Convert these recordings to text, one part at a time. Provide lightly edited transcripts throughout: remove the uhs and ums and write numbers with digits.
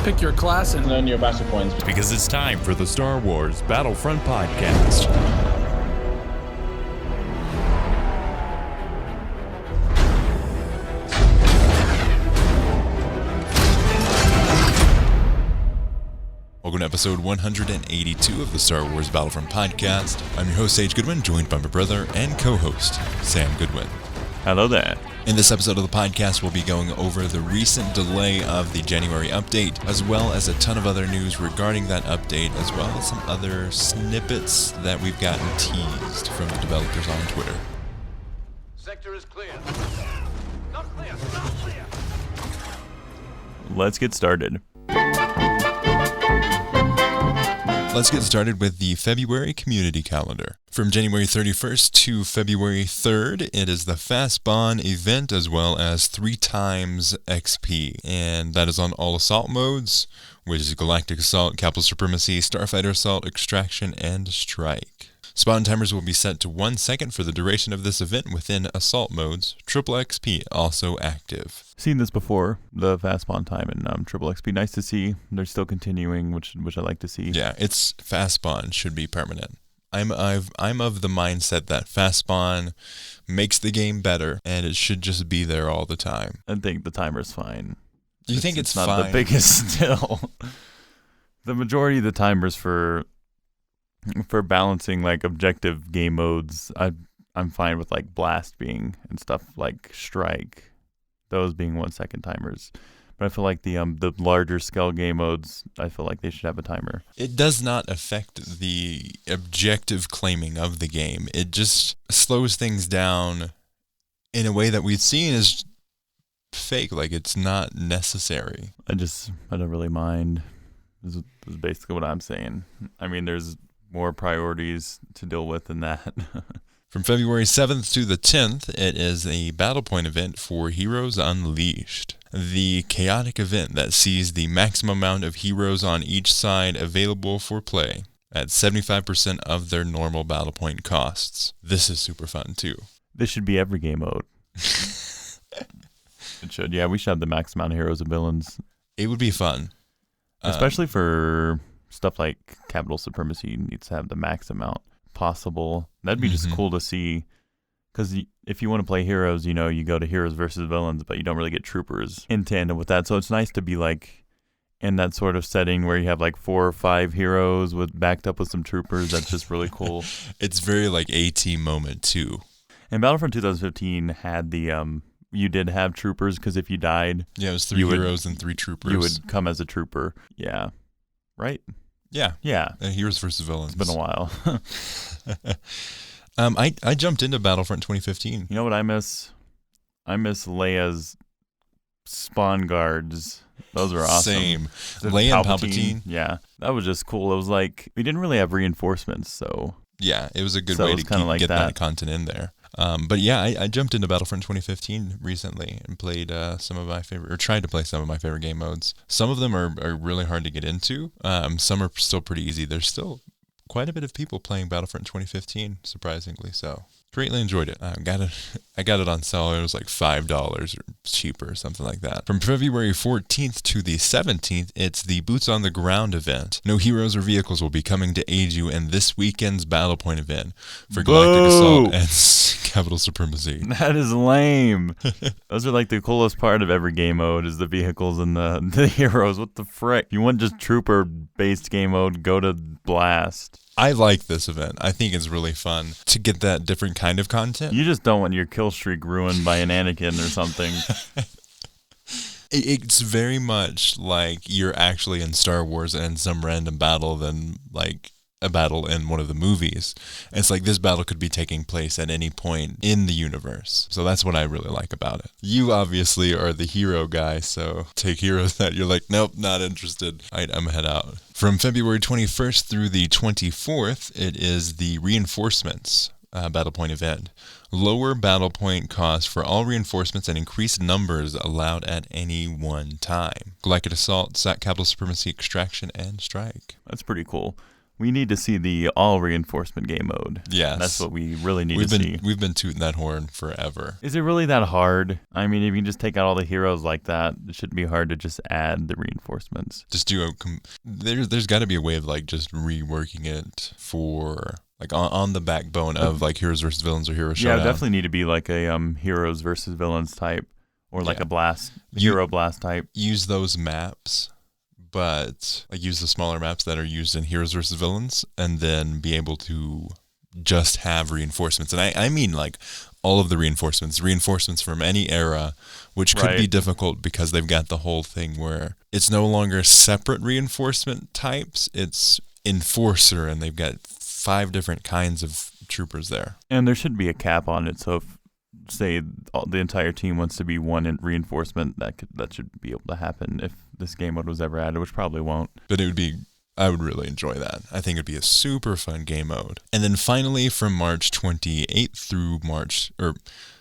pick your class and earn your battle points. Because it's time for the Star Wars Battlefront Podcast. Welcome to episode 182 of the Star Wars Battlefront Podcast. I'm your host, Sage Goodwin, joined by my brother and co-host, Sam Goodwin. Hello there. In this episode of the podcast, we'll be going over the recent delay of the January update, as well as a ton of other news regarding that update, as well as some other snippets that we've gotten teased from the developers on Twitter. Sector is clear. Not clear. Not clear. Let's get started. Let's get started with the February community calendar. From January 31st to February 3rd, it is the Fast Spawn event as well as 3 times XP. And that is on all assault modes, which is Galactic Assault, Capital Supremacy, Starfighter Assault, Extraction, and Strike. Spawn timers will be set to 1 second for the duration of this event within assault modes. Triple XP also active. Seen this before, the fast spawn time in Triple XP. Nice to see. They're still continuing, which I like to see. Yeah, it's fast spawn should be permanent. I'm of the mindset that fast spawn makes the game better, and it should just be there all the time. I think the timer's fine. Do you think it's not fine? The biggest still? The majority of the timers for balancing like objective game modes, I'm fine with like blast being and stuff like strike, those being 1 second timers. But I feel like the larger scale game modes, I feel like they should have a timer. It does not affect the objective claiming of the game. It just slows things down in a way that we've seen is fake. Like it's not necessary. I don't really mind. This is basically what I'm saying. I mean, there's more priorities to deal with than that. From February 7th to the 10th, it is a Battle Point event for Heroes Unleashed. The chaotic event that sees the maximum amount of heroes on each side available for play at 75% of their normal Battle Point costs. This is super fun too. This should be every game mode. It should. Yeah, we should have the max amount of heroes and villains. It would be fun. Especially for stuff like Capital Supremacy needs to have the max amount possible. That'd be just cool to see, because if you want to play heroes, you go to heroes versus villains, but you don't really get troopers in tandem with that. So it's nice to be like in that sort of setting where you have like 4 or 5 heroes backed up with some troopers. That's just really cool. It's very like AT moment too. And Battlefront 2015 had the you did have troopers, because if you died, yeah, it was 3 heroes and 3 troopers. You would come as a trooper. Yeah. Right? Yeah. Heroes versus villains. It's been a while. I jumped into Battlefront 2015. You know what I miss? I miss Leia's spawn guards. Those are awesome. Same. Leia and Palpatine. Yeah. That was just cool. It was like, we didn't really have reinforcements, so. Yeah, it was a good way to get that content in there. But yeah, I jumped into Battlefront 2015 recently and played tried to play some of my favorite game modes. Some of them are really hard to get into. Some are still pretty easy. There's still quite a bit of people playing Battlefront 2015, surprisingly so. Greatly enjoyed it. I got it on sale. It was like $5 or cheaper, something like that. From February 14th to the 17th, it's the Boots on the Ground event. No heroes or vehicles will be coming to aid you in this weekend's Battle Point event for Galactic Assault and Capital Supremacy. That is lame. Those are like the coolest part of every game mode is the vehicles and the heroes. What the frick? You want just trooper-based game mode, go to Blast. I like this event. I think it's really fun to get that different kind of content. You just don't want your kill streak ruined by an Anakin or something. It's very much like you're actually in Star Wars and in some random battle than like a battle in one of the movies. It's like this battle could be taking place at any point in the universe. So that's what I really like about it. You obviously are the hero guy, so take heroes that you're like, nope, not interested. I'm head out. From February 21st through the 24th, it is the Reinforcements Battle Point event. Lower Battle Point cost for all reinforcements and increased numbers allowed at any one time. Galactic Assault, Capital Supremacy, Extraction, and Strike. That's pretty cool. We need to see the all reinforcement game mode. Yes. That's what we really need to see. We've been tooting that horn forever. Is it really that hard? I mean, if you can just take out all the heroes like that, it shouldn't be hard to just add the reinforcements. Just do there's got to be a way of like just reworking it for like on the backbone of like heroes versus villains or hero showdown. Yeah, definitely need to be like a heroes versus villains type or like a hero blast type. Use those maps. But like use the smaller maps that are used in Heroes vs. Villains and then be able to just have reinforcements. And I mean like all of the reinforcements from any era, which could be difficult because they've got the whole thing where it's no longer separate reinforcement types, it's Enforcer, and they've got 5 different kinds of troopers there. And there should be a cap on it, so if say the entire team wants to be one reinforcement, that should be able to happen if this game mode was ever added, which probably won't. But I would really enjoy that. I think it'd be a super fun game mode. And then finally from March 28th through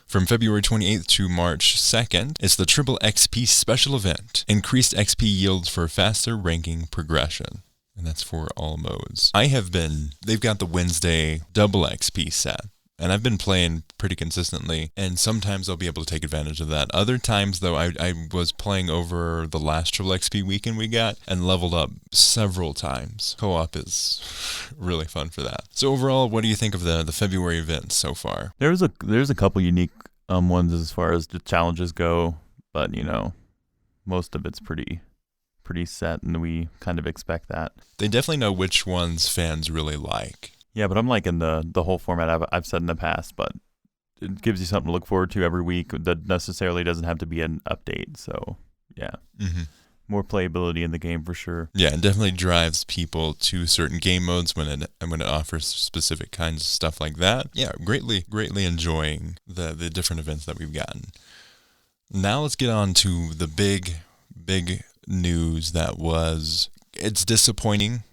from February 28th to March 2nd, it's the Triple XP special event. Increased XP yields for faster ranking progression. And that's for all modes. They've got the Wednesday double XP set. And I've been playing pretty consistently, and sometimes I'll be able to take advantage of that. Other times, though, I was playing over the last Triple XP weekend we got and leveled up several times. Co-op is really fun for that. So overall, what do you think of the February events so far? There's a couple unique ones as far as the challenges go, but most of it's pretty set, and we kind of expect that. They definitely know which ones fans really like. Yeah, but I'm liking the whole format I've said in the past, but it gives you something to look forward to every week that necessarily doesn't have to be an update. So, yeah. Mm-hmm. More playability in the game for sure. Yeah, it definitely drives people to certain game modes when it offers specific kinds of stuff like that. Yeah, greatly enjoying the different events that we've gotten. Now let's get on to the big news it's disappointing.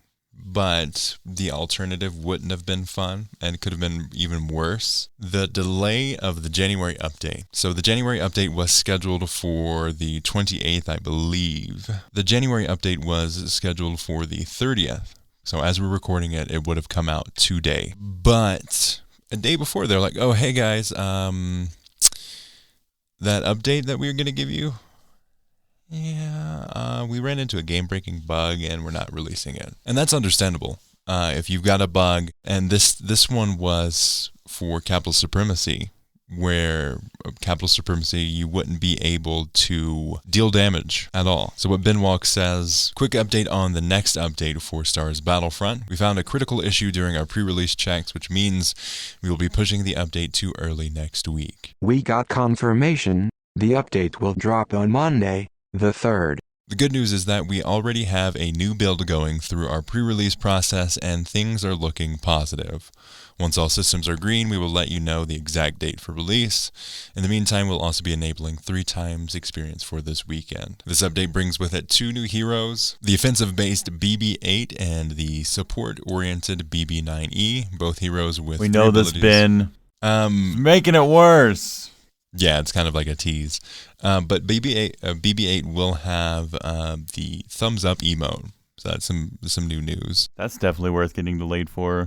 But the alternative wouldn't have been fun and could have been even worse. The delay of the January update. So the January update was scheduled for the 28th, I believe. The January update was scheduled for the 30th. So as we're recording it, it would have come out today. But a day before, they're like, oh, hey guys, that update that we were going to give you, we ran into a game-breaking bug and we're not releasing it. And that's understandable. If you've got a bug, and this one was for Capital Supremacy, where Capital Supremacy, you wouldn't be able to deal damage at all. So what Benwalk says, quick update on the next update for Stars Battlefront. We found a critical issue during our pre-release checks, which means we will be pushing the update to early next week. We got confirmation. The update will drop on Monday, the 3rd. The good news is that we already have a new build going through our pre-release process and things are looking positive. Once all systems are green, we will let you know the exact date for release. In the meantime, we'll also be enabling 3 times experience for this weekend. This update brings with it 2 new heroes, the offensive-based BB8 and the support-oriented BB9E, both heroes with We know this, Ben. Making it worse. Yeah, it's kind of like a tease. But BB8 will have the thumbs up emote. So that's some new news. That's definitely worth getting delayed for.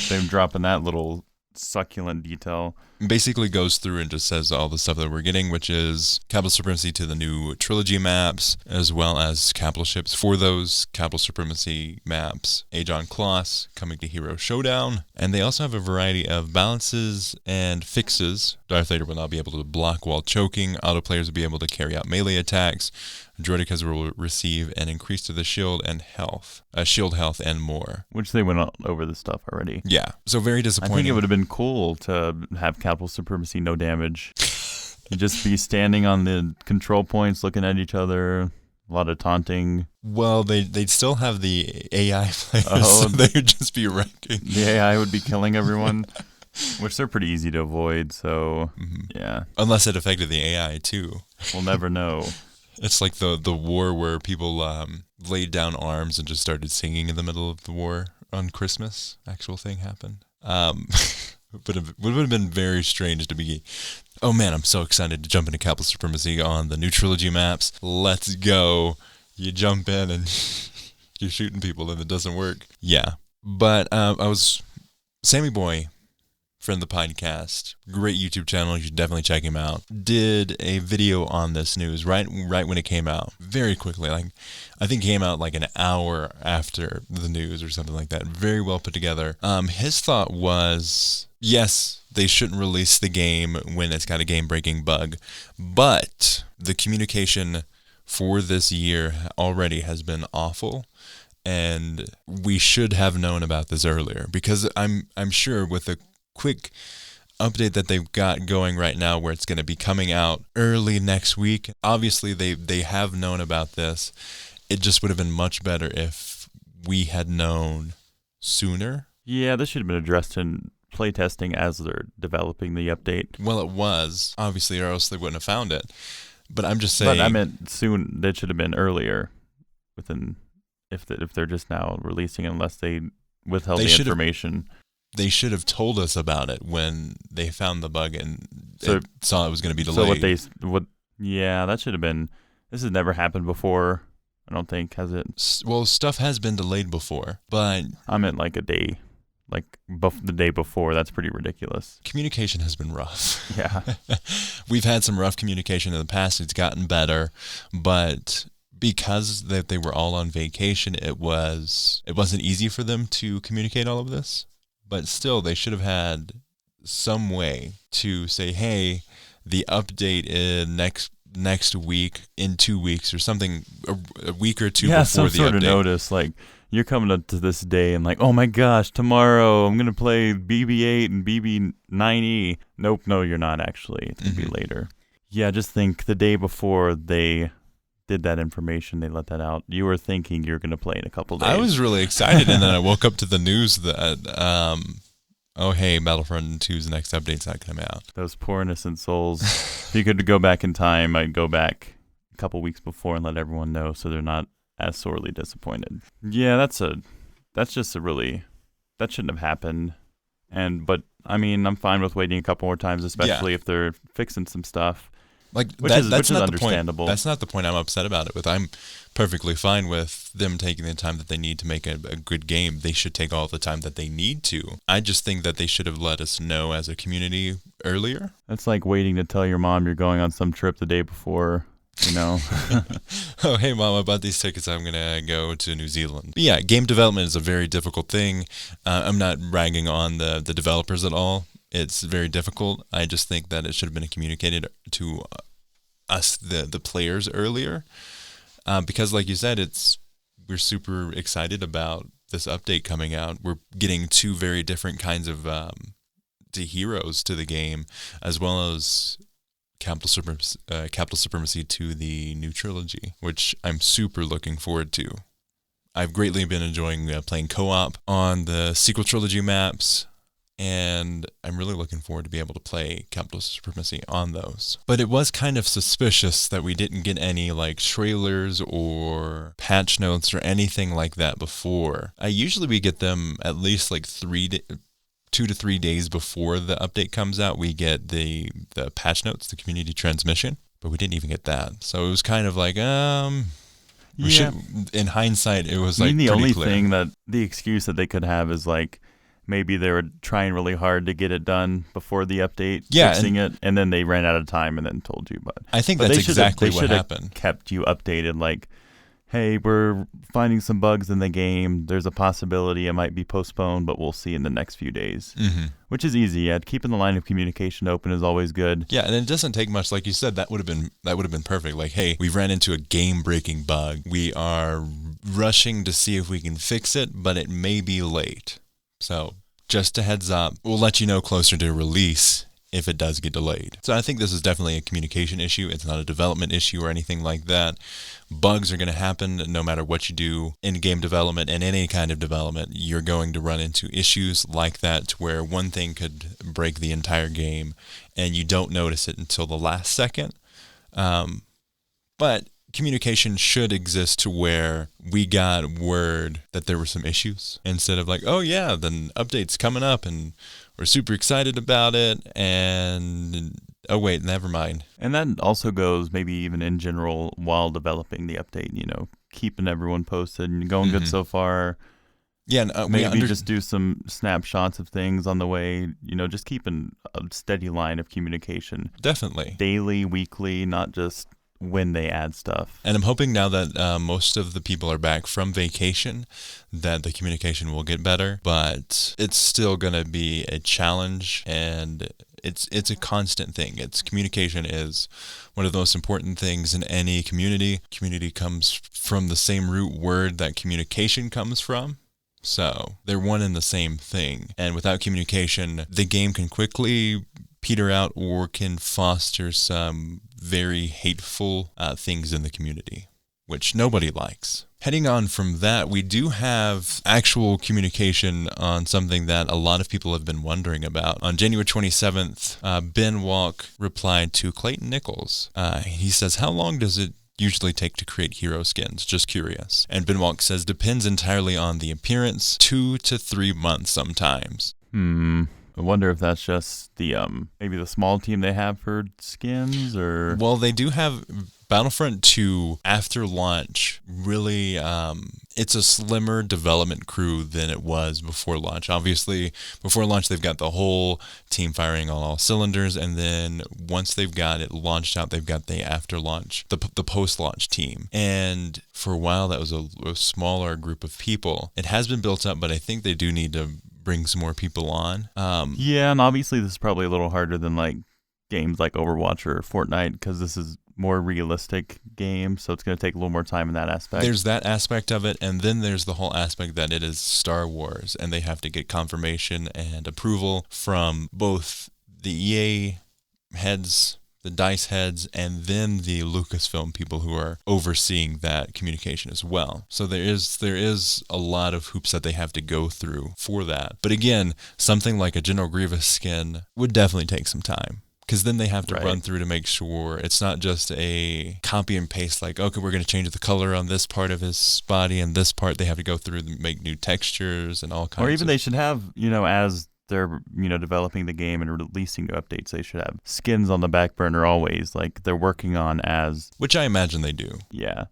Them dropping that little succulent detail. Basically goes through and just says all the stuff that we're getting, which is Capital Supremacy to the new Trilogy maps, as well as capital ships for those Capital Supremacy maps. Aegon Kloss coming to Hero Showdown. And they also have a variety of balances and fixes. Darth Vader will now be able to block while choking. Auto players will be able to carry out melee attacks. Droidekas will receive an increase to the shield and health, shield health and more. Which they went over the stuff already. Yeah, so very disappointing. I think it would have been cool to have Capital Supremacy no damage. You'd just be standing on the control points looking at each other. A lot of taunting. Well, they'd still have the AI players, so they would just be wrecking. The AI would be killing everyone, which they're pretty easy to avoid, so yeah. Unless it affected the AI too. We'll never know. It's like the war where people laid down arms and just started singing in the middle of the war on Christmas. Actual thing happened. But it would have been very strange to be, oh man, I'm so excited to jump into Capital Supremacy on the new Trilogy maps. Let's go. You jump in and you're shooting people and it doesn't work. Yeah. But Sammy Boy, friend of the podcast, great YouTube channel, you should definitely check him out, did a video on this news right when it came out, very quickly. Like, I think it came out like an hour after the news or something like that. Very well put together. His thought was, yes, they shouldn't release the game when it's got a game-breaking bug, but the communication for this year already has been awful. And we should have known about this earlier, because I'm sure with the quick update that they've got going right now, where it's going to be coming out early next week, obviously they have known about this. It just would have been much better if we had known sooner. Yeah, this should have been addressed in playtesting as they're developing the update. Well, it was, obviously, or else they wouldn't have found it. But I'm just saying... But I meant soon. That should have been earlier, within... If they're just now releasing it, unless they withheld the information. They should have told us about it when they found the bug and saw it was going to be delayed. Yeah, that should have been... This has never happened before, I don't think, has it? Well, stuff has been delayed before, but... I meant like a day. Like the day before. That's pretty ridiculous. Communication has been rough. Yeah. We've had some rough communication in the past. It's gotten better, but... Because they were all on vacation, it wasn't easy for them to communicate all of this. But still, they should have had some way to say, hey, the update in next week, in 2 weeks, or something, a week or two before the update. Yeah, some sort of notice, like, you're coming up to this day and like, oh my gosh, tomorrow I'm going to play BB-8 and BB-9E. Nope, no, you're not actually. It's going to be later. Yeah, just think the day before they... did that information, they let that out, you were thinking you're going to play in a couple days. I was really excited, and then I woke up to the news that, oh, hey, Battlefront 2's next update's not coming out. Those poor innocent souls. If you could go back in time, I'd go back a couple weeks before and let everyone know so they're not as sorely disappointed. Yeah, that shouldn't have happened. But, I mean, I'm fine with waiting a couple more times, especially if they're fixing some stuff. Like which is not understandable. That's not the point I'm upset about it with. I'm perfectly fine with them taking the time that they need to make a good game. They should take all the time that they need to. I just think that they should have let us know as a community earlier. That's like waiting to tell your mom you're going on some trip the day before, you know. Oh, hey, Mom, I bought these tickets. I'm going to go to New Zealand. But yeah, game development is a very difficult thing. I'm not ragging on the developers at all. It's very difficult. I just think that it should have been communicated to us, the players, earlier. Because like you said, we're super excited about this update coming out. We're getting two very different kinds of heroes to the game, as well as capital supremacy to the new trilogy, which I'm super looking forward to. I've greatly been enjoying playing co-op on the sequel trilogy maps, and I'm really looking forward to be able to play Capital Supremacy on those. But it was kind of suspicious that we didn't get any like trailers or patch notes or anything like that before. Usually we get them at least like 2 to 3 days before the update comes out. We get the patch notes, the community transmission, but we didn't even get that. So it was kind of like, in hindsight, it was like the pretty only clear. Thing that the excuse that they could have is like, maybe they were trying really hard to get it done before the update, fixing it, and then they ran out of time and then told you. But I think that's exactly what happened. Kept you updated, like, hey, we're finding some bugs in the game. There's a possibility it might be postponed, but we'll see in the next few days. Mm-hmm. Which is easy. Yeah, keeping the line of communication open is always good. Yeah, and it doesn't take much. Like you said, that would have been perfect. Like, hey, we ran into a game-breaking bug. We are rushing to see if we can fix it, but it may be late. So just a heads up, we'll let you know closer to release if it does get delayed. So I think this is definitely a communication issue. It's not a development issue or anything like that. Bugs are going to happen no matter what you do in game development and any kind of development. You're going to run into issues like that to where one thing could break the entire game and you don't notice it until the last second. But communication should exist to where we got word that there were some issues instead of like, oh yeah, the update's coming up and we're super excited about it, and oh wait, never mind. And that also goes maybe even in general while developing the update, you know, keeping everyone posted and going good so far. Yeah, and, maybe just do some snapshots of things on the way, just keeping a steady line of communication. Definitely. Daily, weekly, not just when they add stuff. And I'm hoping now that most of the people are back from vacation that the communication will get better, but it's still going to be a challenge, and it's a constant thing. Communication is one of the most important things in any community. Community comes from the same root word that communication comes from. So they're one and the same thing. And without communication, the game can quickly peter out or can foster some very hateful things in the community, which nobody likes. Heading on from that, we do have actual communication on something that a lot of people have been wondering about. On January 27th, Ben Walk replied to Clayton Nichols. He says, "How long does it usually take to create hero skins? Just curious." And Ben Walk says, "Depends entirely on the appearance, 2 to 3 months sometimes." I wonder if that's just the maybe the small team they have for skins, or... Well, they do have Battlefront 2 after launch. Really, it's a slimmer development crew than it was before launch. Obviously, before launch, they've got the whole team firing on all cylinders, and then once they've got it launched out, they've got the after launch, the post-launch team. And for a while, that was a smaller group of people. It has been built up, but I think they do need to bring some more people on. Yeah, and obviously this is probably a little harder than like games like Overwatch or Fortnite, because this is more realistic game, so it's going to take a little more time in that aspect. There's that aspect of it, and then there's the whole aspect that it is Star Wars, and they have to get confirmation and approval from both the EA heads, the DICE heads, and then the Lucasfilm people who are overseeing that communication as well. So there is a lot of hoops that they have to go through for that. But again, something like a General Grievous skin would definitely take some time, because then they have to run through to make sure it's not just a copy and paste, like, okay, we're going to change the color on this part of his body, and this part they have to go through and make new textures and all kinds of... Or even they should have, as they're, developing the game and releasing new updates, they should have skins on the back burner always, like they're working on as... Which I imagine they do. Yeah.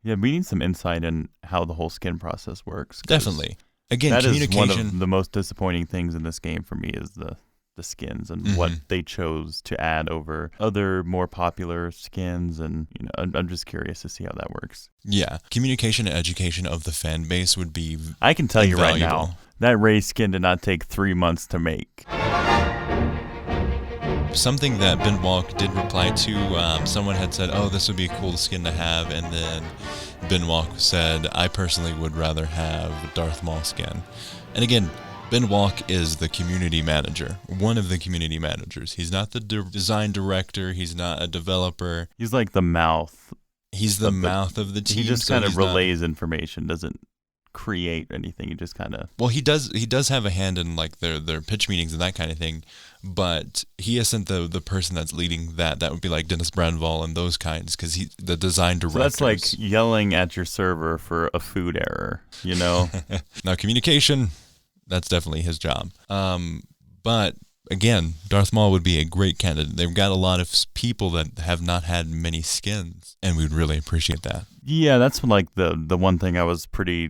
Yeah, we need some insight in how the whole skin process works. Definitely. Again, that communication... is one of the most disappointing things in this game for me, is the skins and what they chose to add over other more popular skins, and I'm just curious to see how that works. Yeah, communication and education of the fan base would be I can tell you right invaluable. now, that Rey skin did not take 3 months to make. Something that Ben Walk did reply to, someone had said, "Oh, this would be a cool skin to have," and then Ben Walk said, "I personally would rather have Darth Maul skin." And again, Ben Walk is the community manager, one of the community managers. He's not the design director. He's not a developer. He's like the mouth. He's the mouth of the team. He just kind of relays information, doesn't create anything. He just kind of... Well, he does have a hand in like their pitch meetings and that kind of thing, but he isn't the person that's leading that. That would be like Dennis Brandval and those kinds, because he's the design director. So that's like yelling at your server for a food error, Now, communication... That's definitely his job. But again, Darth Maul would be a great candidate. They've got a lot of people that have not had many skins, and we'd really appreciate that. Yeah, that's like the one thing I was pretty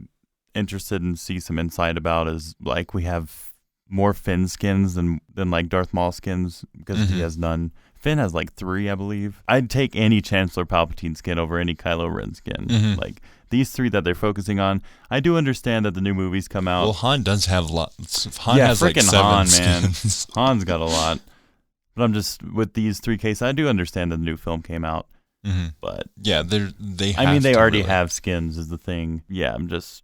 interested in see some insight about, is like we have more Finn skins than like Darth Maul skins, because he has none. Finn has like 3, I believe. I'd take any Chancellor Palpatine skin over any Kylo Ren skin. Like these 3 that they're focusing on. I do understand that the new movies come out. Well, Han does have lots. Han has like 7 Han, skins. Man. Han's got a lot. But I'm just, with these 3 cases, I do understand that the new film came out. But yeah, they already have skins is the thing. Yeah, I'm just,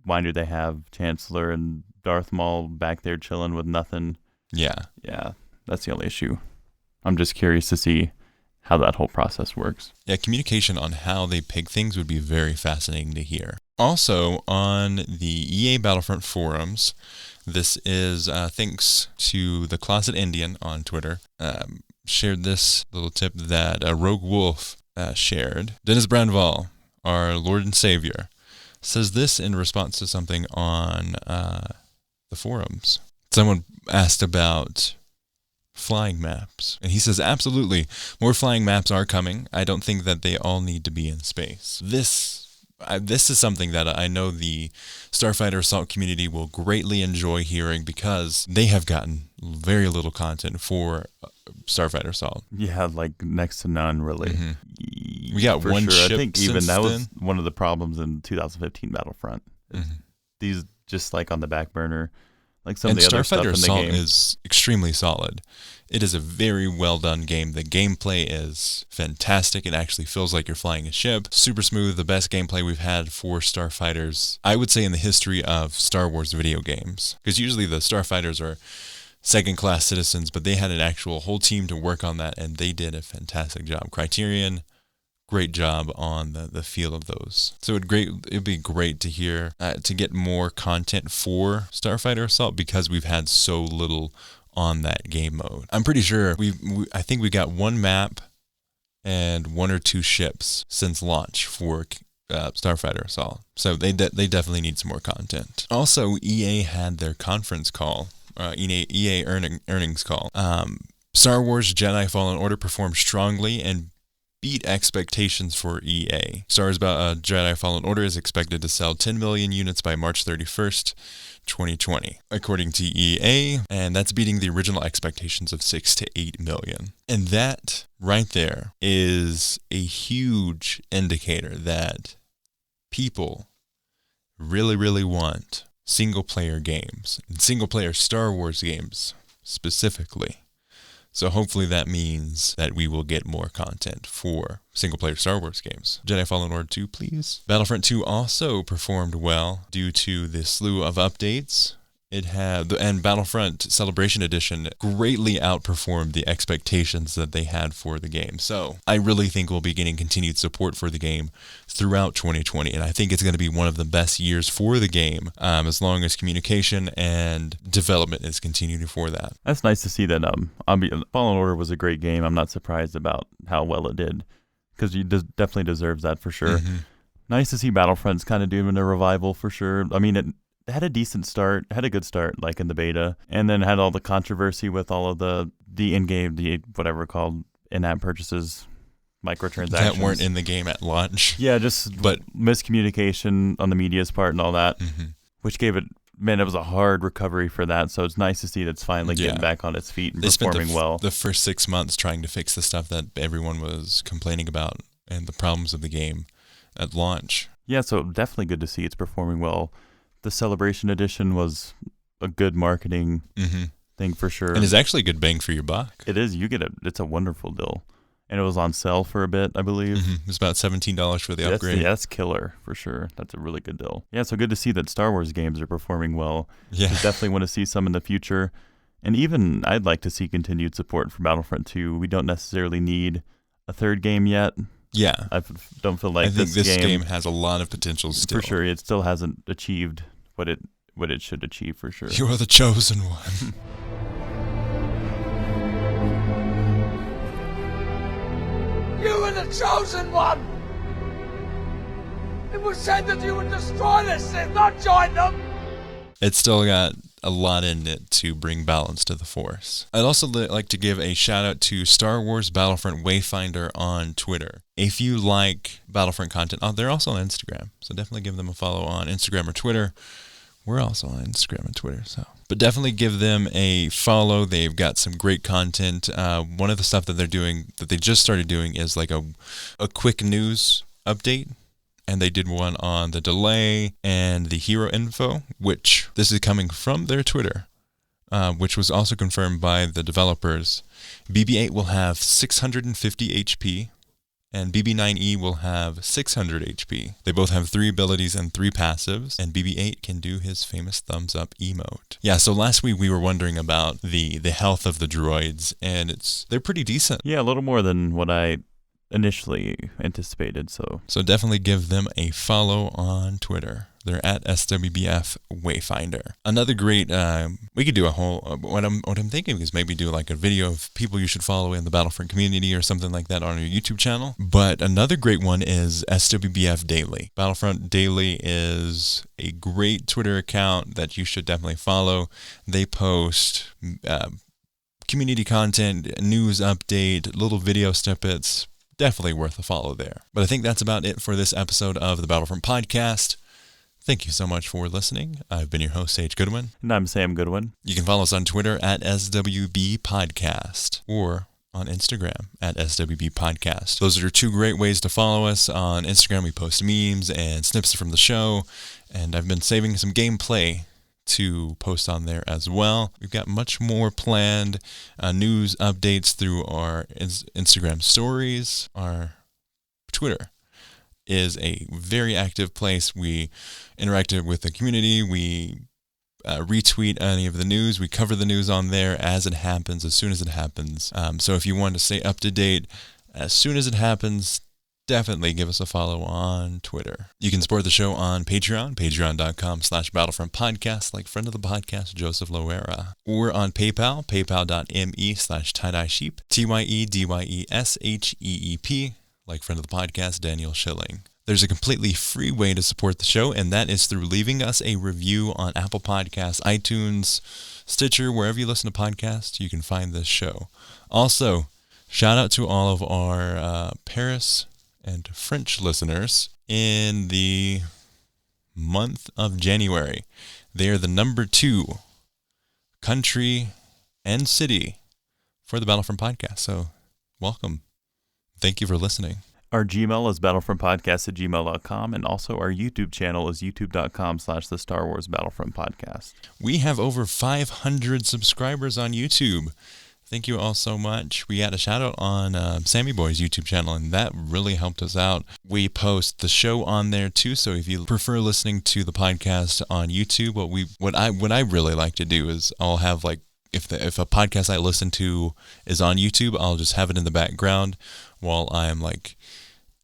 why do they have Chancellor and Darth Maul back there chilling with nothing? Yeah, that's the only issue. I'm just curious to see how that whole process works. Yeah, communication on how they pick things would be very fascinating to hear. Also, on the EA Battlefront forums, this is thanks to the Closet Indian on Twitter, shared this little tip that Rogue Wolf shared. Dennis Brandval, our Lord and Savior, says this in response to something on the forums. Someone asked about flying maps, and he says, absolutely, more flying maps are coming. I don't think that they all need to be in space. This this is something that I know the Starfighter Assault community will greatly enjoy hearing, because they have gotten very little content for Starfighter Assault. Yeah, like next to none, really. Mm-hmm. We got one sure. ship. I think even that was then. one of the problems in 2015 Battlefront. Mm-hmm. These just like on the back burner, like some And of the other stuff Starfighter in the Assault game. is extremely solid. It is a very well done game. The gameplay is fantastic. It actually feels like you're flying a ship. Super smooth, the best gameplay we've had for Starfighters, I would say, in the history of Star Wars video games. Because usually the Starfighters are second-class citizens, but they had an actual whole team to work on that, and they did a fantastic job. Criterion, great job on the feel of those. So it'd be great to hear, to get more content for Starfighter Assault, because we've had so little on that game mode. I'm pretty sure I think we got one map and one or two ships since launch for Starfighter Assault. So they definitely need some more content. Also, EA had their conference call, EA earnings call. Star Wars Jedi Fallen Order performed strongly and beat expectations for EA. Star Wars Jedi Fallen Order is expected to sell 10 million units by March 31st, 2020, according to EA, and that's beating the original expectations of 6 to 8 million. And that right there is a huge indicator that people really, really want single-player games, and single-player Star Wars games specifically. So hopefully that means that we will get more content for single-player Star Wars games. Jedi Fallen Order 2, please. Battlefront 2 also performed well due to the slew of updates. And Battlefront Celebration Edition greatly outperformed the expectations that they had for the game. So I really think we'll be getting continued support for the game throughout 2020, and I think it's going to be one of the best years for the game, as long as communication and development is continuing for that. That's nice to see that. Fallen Order was a great game. I'm not surprised about how well it did, because it definitely deserves that for sure. Mm-hmm. Nice to see Battlefront's kind of doing a revival for sure. I mean, it had a decent start, had a good start, like in the beta, and then had all the controversy with all of the in-game, whatever called in-app purchases, microtransactions that weren't in the game at launch. Yeah, but miscommunication on the media's part and all that, which gave it. Man, it was a hard recovery for that. So it's nice to see that it's finally getting back on its feet and performing well. The first 6 months trying to fix the stuff that everyone was complaining about and the problems of the game at launch. Yeah, so definitely good to see it's performing well. The Celebration Edition was a good marketing thing for sure. And it's actually a good bang for your buck. It is. It's a wonderful deal. And it was on sale for a bit, I believe. It was about $17 for the upgrade. That's killer for sure. That's a really good deal. Yeah, so good to see that Star Wars games are performing well. Yeah. We definitely want to see some in the future. And even I'd like to see continued support for Battlefront 2. We don't necessarily need a third game yet. Yeah. I don't feel like I think this game has a lot of potential still. For sure. It still hasn't achieved what it should achieve for sure. You are the chosen one. You were the chosen one! It was said that you would destroy the Sith, not join them! It's still got a lot in it to bring balance to the Force. I'd also like to give a shout out to Star Wars Battlefront Wayfinder on Twitter. If you like Battlefront content, they're also on Instagram, so definitely give them a follow on Instagram or Twitter. We're also on Instagram and Twitter, but definitely give them a follow. They've got some great content. One of the stuff that they just started doing is like a quick news update. And they did one on the delay and the hero info, which this is coming from their Twitter, which was also confirmed by the developers. BB-8 will have 650 HP, and BB-9E will have 600 HP. They both have 3 abilities and 3 passives, and BB-8 can do his famous thumbs up emote. Yeah, so last week we were wondering about the health of the droids, and they're pretty decent. Yeah, a little more than what I initially anticipated. So definitely give them a follow on Twitter. They're at SWBF Wayfinder. Another great, we could do a whole, what I'm thinking is maybe do like a video of people you should follow in the Battlefront community or something like that on your YouTube channel. But another great one is SWBF Daily. Battlefront Daily is a great Twitter account that you should definitely follow. They post community content, news update, little video snippets, definitely worth a follow there. But I think that's about it for this episode of the Battlefront Podcast. Thank you so much for listening. I've been your host, Sage Goodwin. And I'm Sam Goodwin. You can follow us on Twitter at SWB Podcast or on Instagram at SWB Podcast. Those are 2 great ways to follow us. On Instagram, we post memes and snippets from the show, and I've been saving some gameplay to post on there as well. We've got much more planned, news updates through our Instagram stories. Our Twitter is a very active place. We interact with the community. We retweet any of the news. We cover the news on there as it happens, as soon as it happens. So if you want to stay up to date as soon as it happens, definitely give us a follow on Twitter. You can support the show on Patreon, patreon.com/Battlefront Podcast, like friend of the podcast, Joseph Loera. Or on PayPal, paypal.me/TieDyeSheep, TYEDYESHEEP, like friend of the podcast, Daniel Schilling. There's a completely free way to support the show, and that is through leaving us a review on Apple Podcasts, iTunes, Stitcher, wherever you listen to podcasts, you can find this show. Also, shout out to all of our Paris and French listeners in the month of January. They are the number 2 country and city for the Battlefront Podcast, so welcome. Thank you for listening. Our Gmail is battlefrontpodcast@gmail.com, and also our YouTube channel is youtube.com/the Star Wars Battlefront Podcast. We have over 500 subscribers on YouTube. Thank you all so much. We had a shout out on Sammy Boy's YouTube channel, and that really helped us out. We post the show on there too, so if you prefer listening to the podcast on YouTube, what I really like to do is I'll have like if a podcast I listen to is on YouTube, I'll just have it in the background while I'm like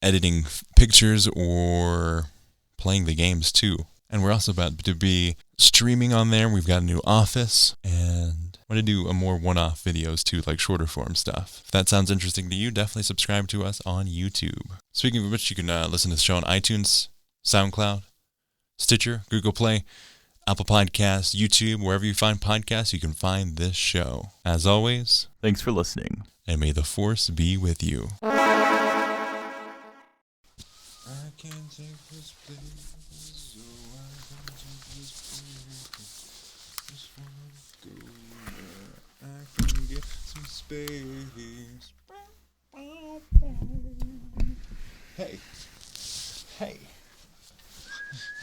editing pictures or playing the games too. And we're also about to be streaming on there. We've got a new office, and I want to do a more one-off videos too, like shorter form stuff. If that sounds interesting to you, definitely subscribe to us on YouTube. Speaking of which, you can listen to the show on iTunes, SoundCloud, Stitcher, Google Play, Apple Podcasts, YouTube, wherever you find podcasts, you can find this show. As always, thanks for listening. And may the Force be with you. I can't take this place, so I can't take this place. Just wanna go where I can get some space. Hey. Hey.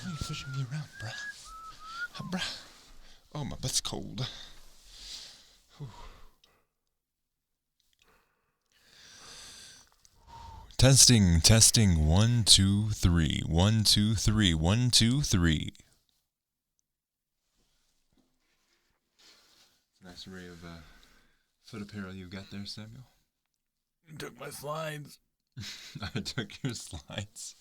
Why are you pushing me around, bruh? Bruh. Oh, my butt's cold. Whew. Testing, 1, 2, 3, 1, 2, 3, 1, 2, 3. Nice array of foot apparel you got there, Samuel. You took my slides. I took your slides.